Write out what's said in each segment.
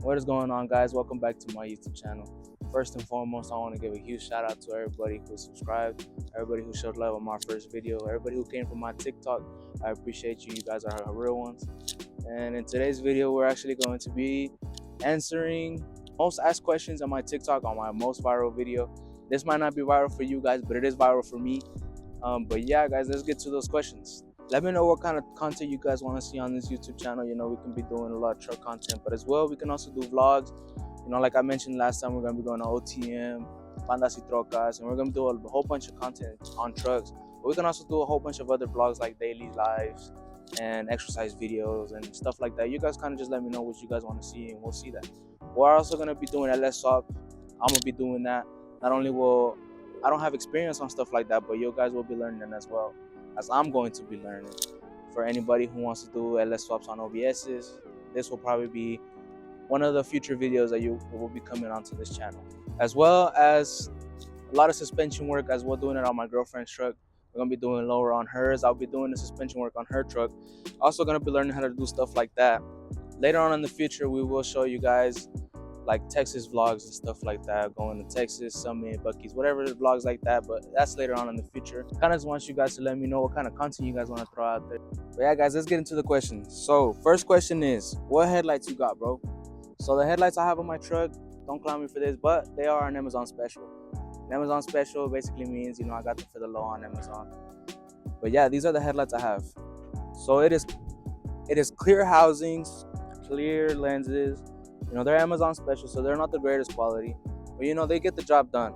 What is going on, guys? Welcome back to my YouTube channel. First and foremost, I want to give a huge shout out to everybody who subscribed, everybody who showed love on my first video, everybody who came from my TikTok. I appreciate you. You guys are real ones. And in today's video, we're actually going to be answering most asked questions on my TikTok on my most viral video. This might not be viral for you guys, but it is viral for me. But yeah, guys, let's get to those questions. Let me know what kind of content you guys want to see on this YouTube channel. You know, we can be doing a lot of truck content, but as well, we can also do vlogs. You know, like I mentioned last time, we're going to be going to OTM, Bandas y Trocas, and we're going to do a whole bunch of content on trucks. But we can also do a whole bunch of other vlogs like daily lives and exercise videos and stuff like that. You guys kind of just let me know what you guys want to see, and we'll see that. We're also going to be doing LS swap. I'm going to be doing that. Not only will I don't have experience on stuff like that, but you guys will be learning as well, as I'm going to be learning. For anybody who wants to do LS swaps on OBSs, this will probably be one of the future videos that you will be coming onto this channel. As well as a lot of suspension work as well, doing it on my girlfriend's truck. We're going to be doing lower on hers. I'll be doing the suspension work on her truck. Also going to be learning how to do stuff like that. Later on in the future, we will show you guys like Texas vlogs and stuff like that, going to Texas, Summit, Buc-ee's, whatever vlogs like that, but that's later on in the future. Kind of just want you guys to let me know what kind of content you guys want to throw out there. But yeah, guys, let's get into the questions. So first question is, what headlights you got, bro? So the headlights I have on my truck, don't clown me for this, but they are an Amazon special. An Amazon special basically means, you know, I got them for the low on Amazon. But yeah, these are the headlights I have. So it is clear housings, clear lenses. You know, they're Amazon special, so they're not the greatest quality, but you know, they get the job done.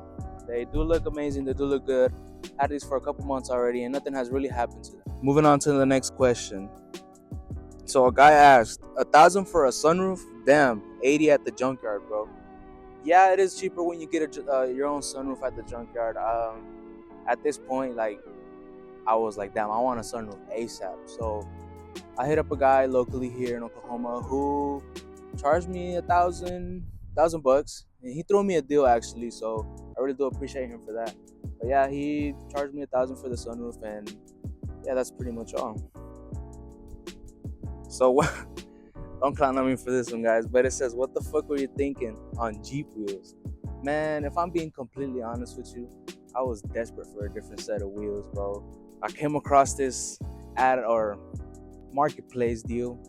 They do look amazing, they do look good. Had these for a couple months already and nothing has really happened to them. Moving on to the next question. So a guy asked, 1,000 for a sunroof? Damn, 80 at the junkyard, bro. Yeah, it is cheaper when you get your own sunroof at the junkyard. At this point, like, I was like, damn, I want a sunroof ASAP. So I hit up a guy locally here in Oklahoma who charged me $1,000 bucks, and he threw me a deal actually, so I really do appreciate him for that. But yeah, he charged me $1,000 for the sunroof, and yeah, that's pretty much all. So don't clown on me for this one, guys, but it says, what the fuck were you thinking on Jeep wheels? Man, if I'm being completely honest with you, I was desperate for a different set of wheels, bro. I came across this ad or marketplace deal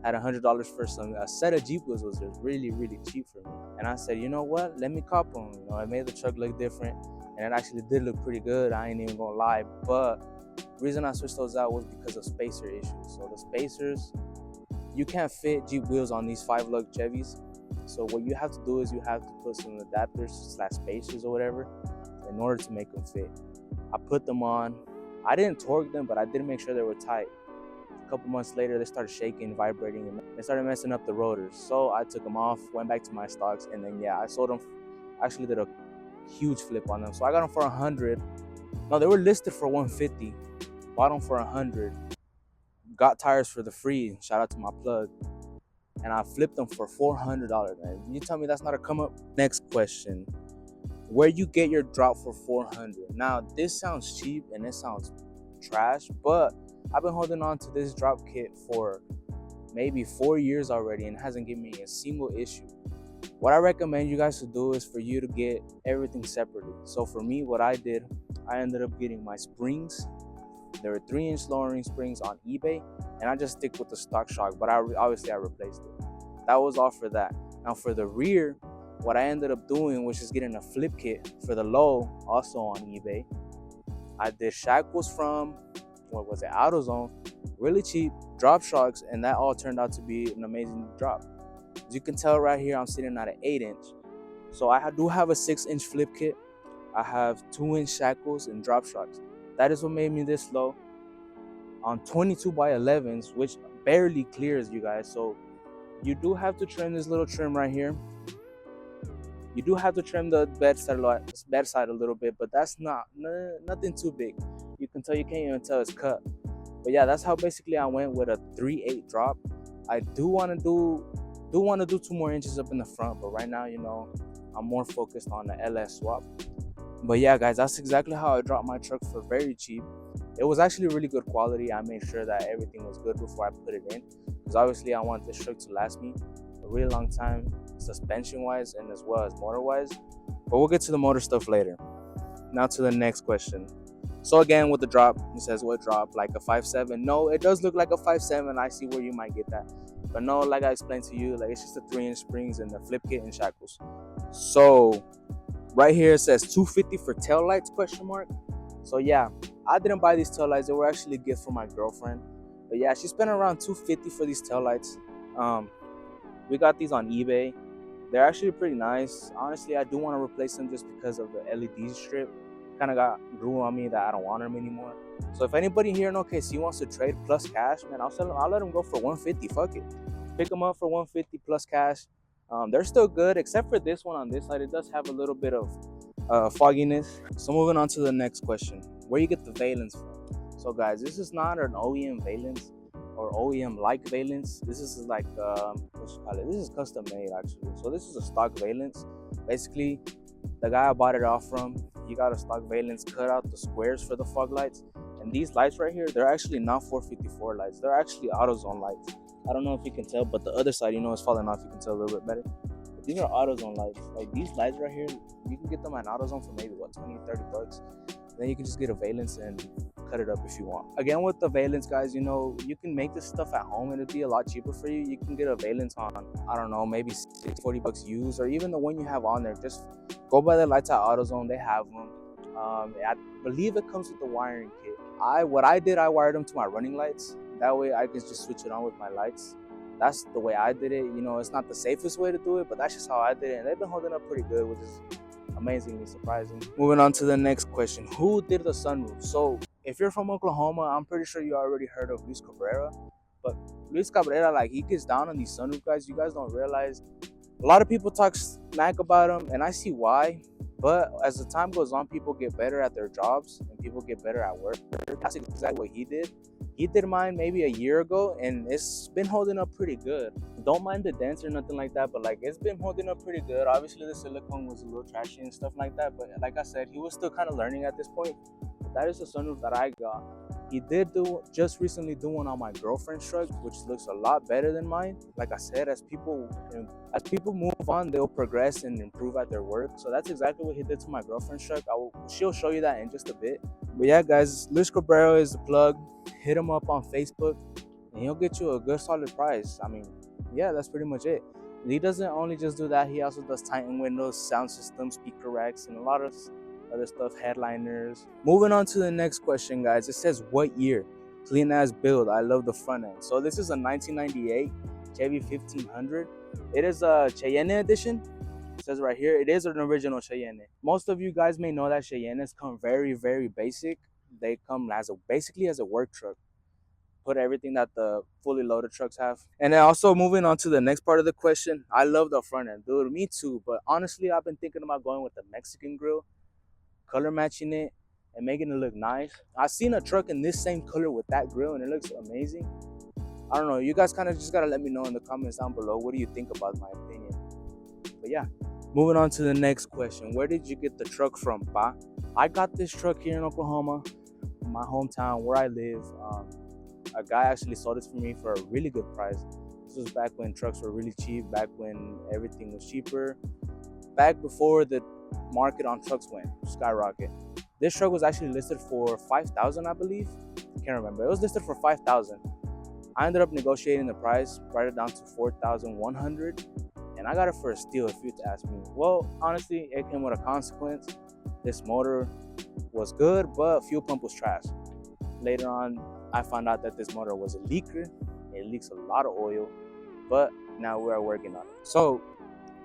at $100 for a set of Jeep wheels. Was just really cheap for me, and I said, you know what, let me cop them. You know, it made the truck look different, and it actually did look pretty good, I ain't even gonna lie. But the reason I switched those out was because of spacer issues. So the spacers, you can't fit Jeep wheels on these 5-lug Chevys. So what you have to do is you have to put some adapters / spacers or whatever in order to make them fit. I put them on. I didn't torque them, but I did make sure they were tight. A couple months later, they started shaking, vibrating, and they started messing up the rotors. So I took them off, went back to my stocks, and then yeah, I sold them. I actually did a huge flip on them. So I got them for 100. No, they were listed for 150. Bought them for 100. Got tires for the free. Shout out to my plug. And I flipped them for $400. Man, you tell me that's not a come up? Next question: where you get your drop for 400? Now this sounds cheap and it sounds trash, but I've been holding on to this drop kit for maybe 4 years already and it hasn't given me a single issue. What I recommend you guys to do is for you to get everything separately. So for me, what I did, I ended up getting my springs. There were 3-inch lowering springs on eBay, and I just stick with the stock shock, but obviously I replaced it. That was all for that. Now for the rear, what I ended up doing was just getting a flip kit for the low, also on eBay. I did shackles from, what was it, AutoZone, really cheap, drop shocks, and that all turned out to be an amazing drop. As you can tell right here, I'm sitting at an 8-inch. So I do have a 6-inch flip kit. I have 2-inch shackles and drop shocks. That is what made me this low on 22x11s, which barely clears, you guys. So you do have to trim this little trim right here. You do have to trim the bed side a little bit, but that's nothing too big. You can tell, you can't even tell it's cut. But yeah, that's how basically I went with a 3/8 drop. I do want to do 2 more inches up in the front, but right now, you know, I'm more focused on the LS swap. But yeah, guys, that's exactly how I dropped my truck for very cheap. It was actually really good quality. I made sure that everything was good before I put it in, because obviously I want this truck to last me a a really long time, suspension wise and as well as motor wise. But we'll get to the motor stuff later. Now to the next question. So again, with the drop, he says what drop? Like a 5.7? No, it does look like a 5.7. I see where you might get that, but no, like I explained to you, like it's just a 3-inch springs and the flip kit and shackles. So right here it says 250 for tail lights question mark. So yeah, I didn't buy these tail lights. They were actually a gift from my girlfriend. But yeah, she spent around 250 for these tail lights. We got these on eBay. They're actually pretty nice. Honestly, I do want to replace them just because of the LED strip. Kind of grew on me that I don't want them anymore. So if anybody here in OKC wants to trade plus cash, man, I'll let them go for 150. Fuck it, pick them up for 150 plus cash. They're still good, except for this one on this side. It does have a little bit of fogginess. So moving on to the next question, where you get the valence from? So guys, this is not an OEM valence or OEM like valence. This is like what you call it? This is custom made actually. So this is a stock valence. Basically, the guy I bought it off from, he got a stock valence, cut out the squares for the fog lights. And these lights right here, they're actually not 454 lights. They're actually AutoZone lights. I don't know if you can tell, but the other side, you know, it's falling off. You can tell a little bit better. But these are AutoZone lights. Like these lights right here, you can get them at AutoZone for maybe what, 20, 30 bucks. Then you can just get a valence and cut it up if you want. Again, with the valence, guys, you know, you can make this stuff at home and it'll be a lot cheaper for you. You can get a valence on, I don't know, maybe 40 bucks used, or even the one you have on there. Just go buy the lights at AutoZone. They have them. I believe it comes with the wiring kit. I wired them to my running lights. That way I can just switch it on with my lights. That's the way I did it. You know, it's not the safest way to do it, but that's just how I did it. And they've been holding up pretty good, which is amazingly surprising. Moving on to the next question. Who did the sunroof? So if you're from Oklahoma, I'm pretty sure you already heard of Luis Cabrera. But Luis Cabrera, like, he gets down on these sunroof guys. You guys don't realize. A lot of people talk smack about him, and I see why. But as the time goes on, people get better at their jobs and people get better at work. That's exactly what he did. He did mine maybe a year ago, and it's been holding up pretty good. Don't mind the dents or nothing like that, but like it's been holding up pretty good. Obviously, the silicone was a little trashy and stuff like that, but like I said, he was still kind of learning at this point. But that is the sunroof that I got. He did just recently do one on my girlfriend's truck, which looks a lot better than mine. Like I said, as people move on, they'll progress and improve at their work. So that's exactly what he did to my girlfriend's truck. She'll show you that in just a bit. But yeah, guys, Luis Cabrera is the plug. Hit him up on Facebook, and he'll get you a good solid price. I mean, yeah, that's pretty much it. He doesn't only just do that. He also does Titan windows, sound systems, speaker racks, and a lot of other stuff, headliners. Moving on to the next question, guys. It says, what year? Clean ass build. I love the front end. So this is a 1998 Chevy 1500. It is a Cheyenne edition. It says right here, it is an original Cheyenne. Most of you guys may know that Cheyennes come very, very basic. They come basically as a work truck. Put everything that the fully loaded trucks have. And then also moving on to the next part of the question, I love the front end, dude. Me too. But honestly, I've been thinking about going with the Mexican grill, color matching it, and making it look nice. I've seen a truck in this same color with that grill, and it looks amazing. I don't know. You guys kind of just gotta let me know in the comments down below. What do you think about my opinion? But yeah, moving on to the next question. Where did you get the truck from, Pa? I got this truck here in Oklahoma, my hometown where I live. A guy actually sold it for me for a really good price. This was back when trucks were really cheap, back when everything was cheaper, back before the market on trucks went skyrocket. This truck was actually listed for $5,000, I believe. I can't remember. It was listed for $5,000. I ended up negotiating the price, brought it down to $4,100, and I got it for a steal, if you'd ask me. Well, honestly, it came with a consequence. This motor was good, but fuel pump was trash. Later on, I found out that this motor was a leaker. It leaks a lot of oil, but now we are working on it. So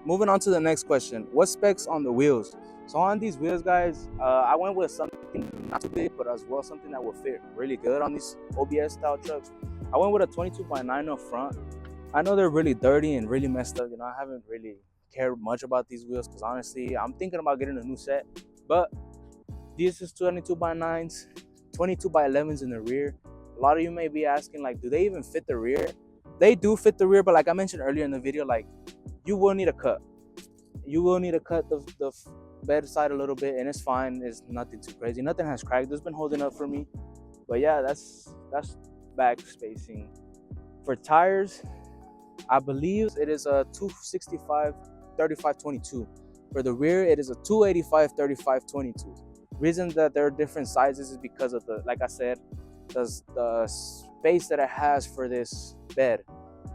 moving on to the next question, what specs on the wheels? So on these wheels, guys, I went with something not too big, but as well something that will fit really good on these OBS style trucks. I went with a 22x9 up front. I know they're really dirty and really messed up. You know, I haven't really cared much about these wheels because honestly, I'm thinking about getting a new set. But this is 22x9s, 22x11s in the rear. A lot of you may be asking, like, do they even fit the rear? They do fit the rear, but like I mentioned earlier in the video, like, you will need a cut. You will need to cut the bed side a little bit, and it's fine. It's nothing too crazy. Nothing has cracked. It's been holding up for me. But yeah, that's back spacing. For tires, I believe it is a 265 3522. For the rear, it is a 285 3522. Reason that there are different sizes is because of the, like I said, the space that it has for this bed.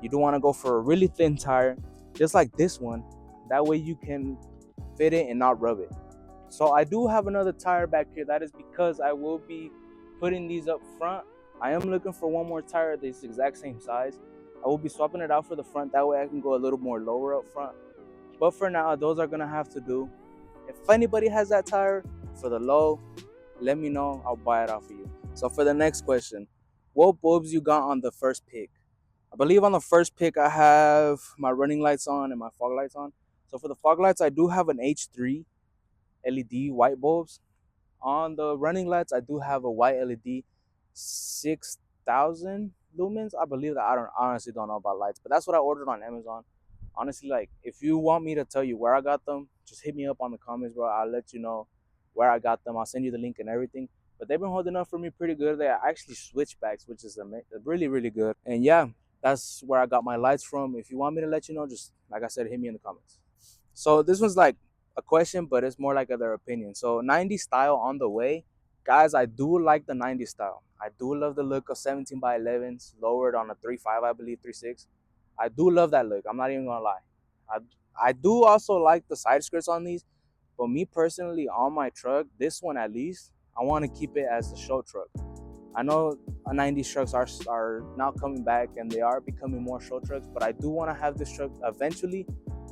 You do want to go for a really thin tire, just like this one. That way you can fit it and not rub it. So I do have another tire back here. That is because I will be putting these up front. I am looking for one more tire this exact same size. I will be swapping it out for the front. That way I can go a little more lower up front. But for now, those are gonna have to do. If anybody has that tire for the low, let me know. I'll buy it off of you. So for the next question, what bulbs you got on the first pick? I believe on the first pick I have my running lights on and my fog lights on. So for the fog lights, I do have an H3 LED white bulbs. On the running lights, I do have a white LED 6,000 lumens. I believe that. I don't honestly don't know about lights, but that's what I ordered on Amazon. Honestly, like if you want me to tell you where I got them, just hit me up on the comments, bro. I'll let you know where I got them. I'll send you the link and everything. But they've been holding up for me pretty good. They are actually switchbacks, which is really, really good. And yeah, that's where I got my lights from. If you want me to let you know, just like I said, hit me in the comments. So this one's like a question, but it's more like their opinion. So 90s style on the way. Guys, I do like the 90s style. I do love the look of 17 by 11s, lowered on a 3.5, I believe, 3.6. I do love that look. I'm not even gonna lie. I I do also like the side skirts on these, but me personally on my truck, this one at least, I want to keep it as the show truck. I know 90s trucks are now coming back and they are becoming more show trucks, but I do want to have this truck eventually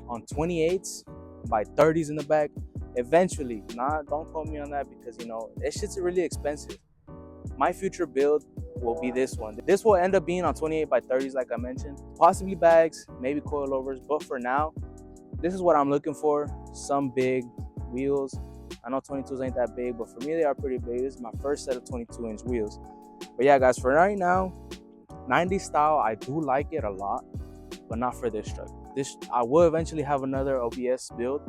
on 28s by 30s in the back. Eventually, don't quote me on that because this shit's really expensive. My future build will be this one. This will end up being on 28 by 30s, like I mentioned. Possibly bags, maybe coilovers, but for now, this is what I'm looking for. Some big wheels. I know 22s ain't that big, but for me, they are pretty big. This is my first set of 22-inch wheels. But yeah, guys, for right now, 90s style, I do like it a lot, but not for this truck. I will eventually have another OBS build.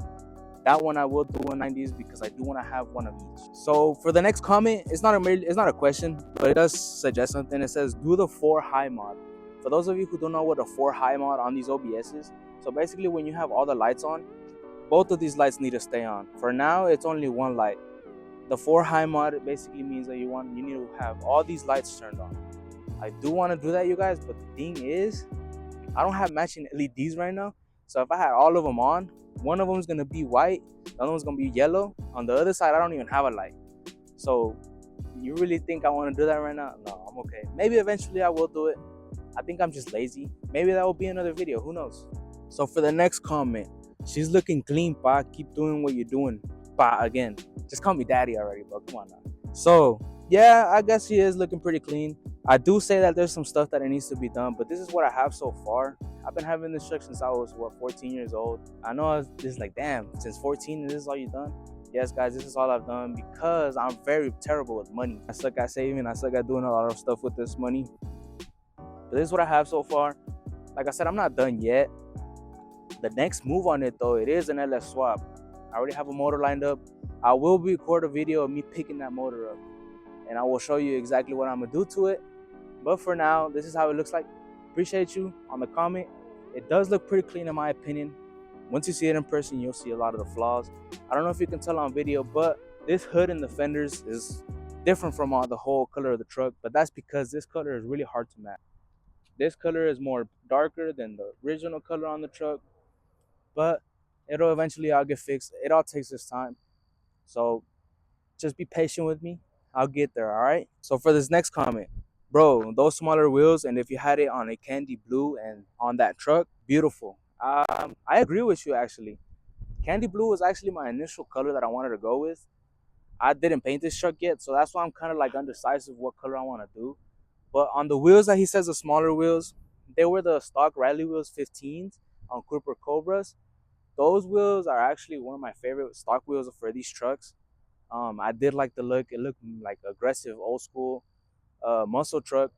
That one I will do in 90s because I do want to have one of each. So for the next comment, it's not a question, but it does suggest something. It says do the 4 high mod. For those of you who don't know what a 4 high mod on these OBS is, so basically when you have all the lights on, both of these lights need to stay on. For now, it's only one light. The 4 high mod basically means that you need to have all these lights turned on. I do want to do that, you guys, but the thing is, I don't have matching LEDs right now. So if I had all of them on, one of them is going to be white, the other one's going to be yellow. On the other side, I don't even have a light. So you really think I want to do that right now? No, I'm okay. Maybe eventually I will do it. I think I'm just lazy. Maybe that will be another video. Who knows? So for the next comment, she's looking clean, pa. Keep doing what you're doing, pa. Again, just call me daddy already, bro. Come on now. So yeah, I guess she is looking pretty clean. I do say that there's some stuff that it needs to be done, but this is what I have so far. I've been having this truck since I was 14 years old. I know it's like, damn, since 14, this is all you've done? Yes, guys, this is all I've done because I'm very terrible with money. I suck at saving. I suck at doing a lot of stuff with this money. But this is what I have so far. Like I said, I'm not done yet. The next move on it, though, it is an LS swap. I already have a motor lined up. I will record a video of me picking that motor up, and I will show you exactly what I'm going to do to it. But for now, this is how it looks like. Appreciate you on the comment. It does look pretty clean in my opinion. Once you see it in person, you'll see a lot of the flaws. I don't know if you can tell on video, but this hood and the fenders is different from the whole color of the truck. But that's because this color is really hard to match. This color is more darker than the original color on the truck, but it'll eventually all get fixed. It all takes its time. So just be patient with me. I'll get there, all right? So for this next comment, bro, those smaller wheels, and if you had it on a candy blue and on that truck, beautiful. I agree with you, actually. Candy blue was actually my initial color that I wanted to go with. I didn't paint this truck yet, so that's why I'm kind of like undecisive what color I want to do. But on the wheels that he says, the smaller wheels, they were the stock Riley wheels 15s on Cooper Cobras. Those wheels are actually one of my favorite stock wheels for these trucks. I did like the look. It looked like aggressive, old school muscle truck.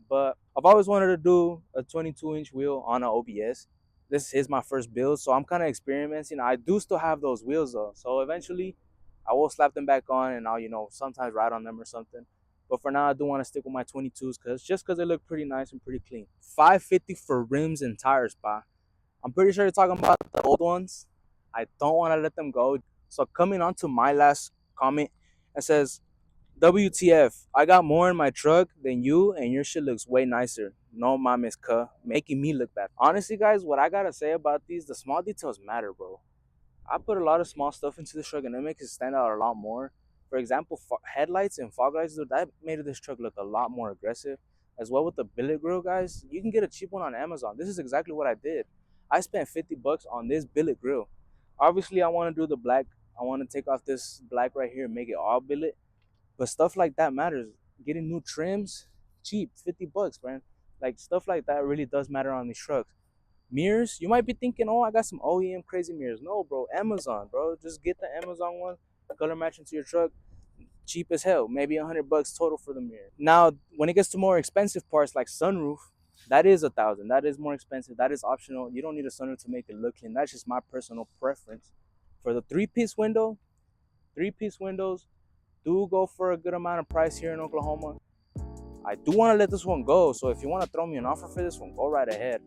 But I've always wanted to do a 22-inch wheel on an OBS. This is my first build, so I'm kind of experimenting. I do still have those wheels though, so eventually I will slap them back on and I'll sometimes ride on them or something. But for now, I do want to stick with my 22s because they look pretty nice and pretty clean. 550 for rims and tires, pa. I'm pretty sure you're talking about the old ones. I don't want to let them go. So coming on to my last comment, it says, WTF, I got more in my truck than you and your shit looks way nicer. No mames, cuh, making me look bad. Honestly, guys, what I gotta say about these, the small details matter, bro. I put a lot of small stuff into this truck and it makes it stand out a lot more. For example, headlights and fog lights, dude, that made this truck look a lot more aggressive. As well with the billet grill, guys, you can get a cheap one on Amazon. This is exactly what I did. I spent 50 bucks on this billet grill. Obviously, I want to do the black. I want to take off this black right here and make it all billet. But stuff like that matters. Getting new trims, cheap, 50 bucks, man. Like stuff like that really does matter on these trucks. Mirrors, you might be thinking, oh, I got some OEM crazy mirrors. No, bro, Amazon, bro. Just get the Amazon one, color matching to your truck, cheap as hell. Maybe 100 bucks total for the mirror. Now, when it gets to more expensive parts like sunroof, that is 1,000. That is more expensive. That is optional. You don't need a sunroof to make it look clean. That's just my personal preference. For the three-piece windows do go for a good amount of price here in Oklahoma. I do want to let this one go. So if you want to throw me an offer for this one, go right ahead.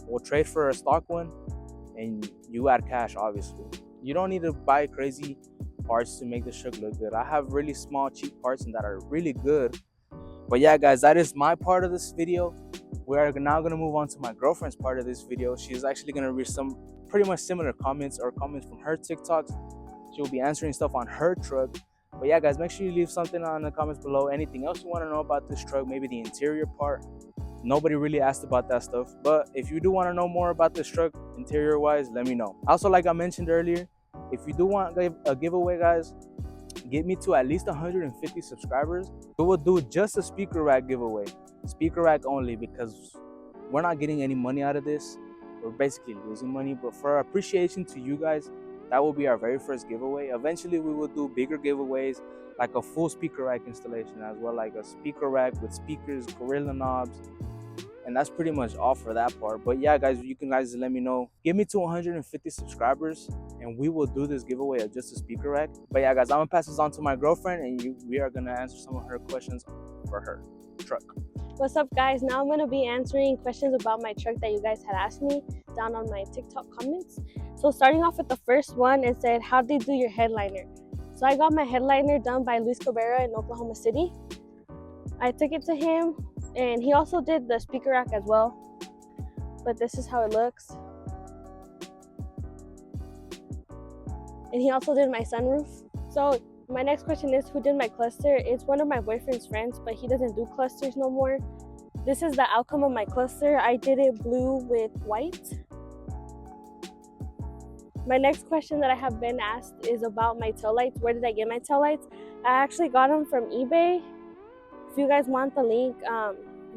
We'll trade for a stock one and you add cash, obviously. You don't need to buy crazy parts to make the truck look good. I have really small, cheap parts and that are really good. But yeah, guys, that is my part of this video. We are now going to move on to my girlfriend's part of this video. She's actually going to read some pretty much similar comments or comments from her TikToks. She'll be answering stuff on her truck. But yeah, guys, make sure you leave something on the comments below. Anything else you want to know about this truck, maybe the interior part. Nobody really asked about that stuff. But if you do want to know more about this truck, interior-wise, let me know. Also, like I mentioned earlier, if you do want a giveaway, guys, get me to at least 150 subscribers. We will do just a speaker rack giveaway. Speaker rack only, because we're not getting any money out of this. We're basically losing money. But for appreciation to you guys, that will be our very first giveaway. Eventually, we will do bigger giveaways, like a full speaker rack installation as well, like a speaker rack with speakers, Gorilla knobs, and that's pretty much all for that part. But yeah, guys, you can guys let me know. Get me to 150 subscribers, and we will do this giveaway of just a speaker rack. But yeah, guys, I'm gonna pass this on to my girlfriend, and we are gonna answer some of her questions for her truck. What's up, guys? Now I'm going to be answering questions about my truck that you guys had asked me down on my TikTok comments. So starting off with the first one, it said, how did you do your headliner? So I got my headliner done by Luis Cabrera in Oklahoma City. I took it to him, and he also did the speaker rack as well. But this is how it looks. And he also did my sunroof. So my next question is, who did my cluster? It's one of my boyfriend's friends, but he doesn't do clusters no more. This is the outcome of my cluster. I did it blue with white. My next question that I have been asked is about my taillights. Where did I get my taillights? I actually got them from eBay. If you guys want the link,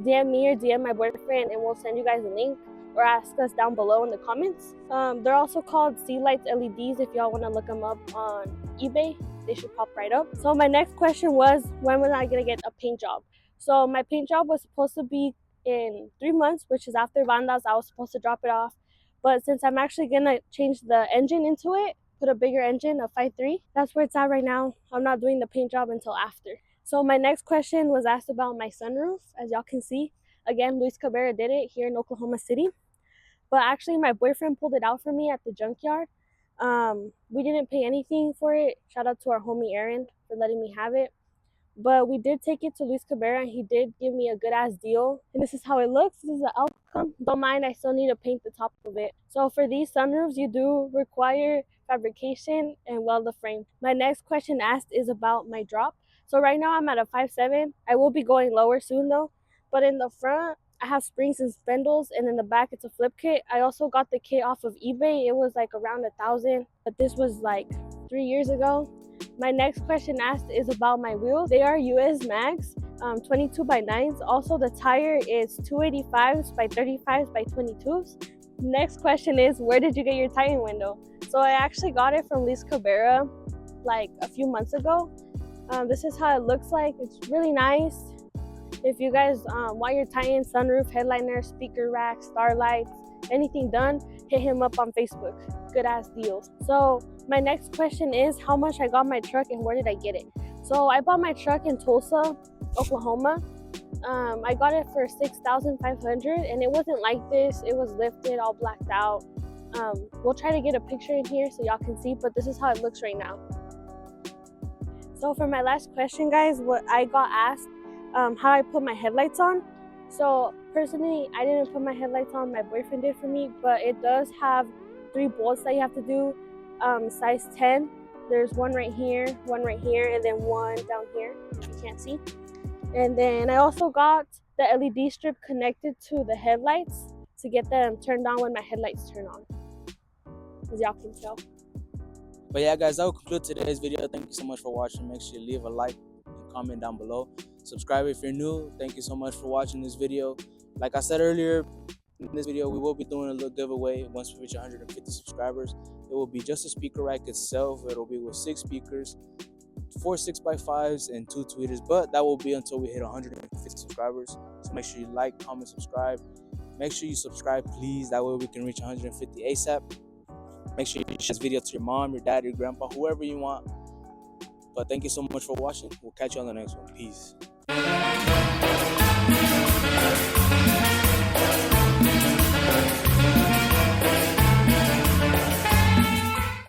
DM me or DM my boyfriend and we'll send you guys a link, or ask us down below in the comments. They're also called Sea Lights LEDs. If y'all want to look them up on eBay, they should pop right up. So my next question was, when was I gonna get a paint job? So my paint job was supposed to be in 3 months, which is after Vandas. I was supposed to drop it off, but since I'm actually gonna change the engine into it, put a bigger engine, a 5.3, that's where it's at right now. I'm not doing the paint job until after. So my next question was asked about my sunroof. As y'all can see, again, Luis Cabrera did it here in Oklahoma City, but actually my boyfriend pulled it out for me at the junkyard. We didn't pay anything for it. Shout out to our homie Aaron for letting me have it. But we did take it to Luis Cabrera, and he did give me a good ass deal. And this is how it looks. This is the outcome. Don't mind, I still need to paint the top of it. So for these sunroofs, you do require fabrication and weld the frame. My next question asked is about my drop. So right now I'm at a 5.7. I will be going lower soon though. But in the front, I have springs and spindles, and in the back it's a flip kit. I also got the kit off of eBay. It was like around 1,000, but this was like 3 years ago. My next question asked is about my wheels. They are US Mags, 22 by 9s. Also the tire is 285s by 35s by 22s. Next question is, where did you get your tie-in window? So I actually got it from Luis Cabrera like a few months ago. This is how it looks like. It's really nice. If you guys want your tie-in sunroof, headliner, speaker rack, starlights, anything done, hit him up on Facebook. Good ass deals. So my next question is, how much I got my truck and where did I get it? So I bought my truck in Tulsa. Oklahoma. I got it for $6,500, and it wasn't like this. It was lifted, all blacked out. We'll try to get a picture in here so y'all can see, but this is how it looks right now. So for my last question, guys, what I got asked, how I put my headlights on. So personally, I didn't put my headlights on. My boyfriend did for me, but it does have 3 bolts that you have to do, size 10. There's one right here, and then one down here, if you can't see. And then I also got the LED strip connected to the headlights to get them turned on when my headlights turn on, as y'all can tell. But yeah, guys, that will conclude today's video. Thank you so much for watching. Make sure you leave a like and comment down below. Subscribe if you're new. Thank you so much for watching this video. Like I said earlier, in this video, we will be doing a little giveaway once we reach 150 subscribers. It will be just a speaker rack itself. It'll be with 6 speakers, 4 6x5s, and 2 tweeters. But that will be until we hit 150 subscribers. So make sure you like, comment, subscribe. Make sure you subscribe, please. That way we can reach 150 ASAP. Make sure you share this video to your mom, your dad, your grandpa, whoever you want. But thank you so much for watching. We'll catch you on the next one. Peace.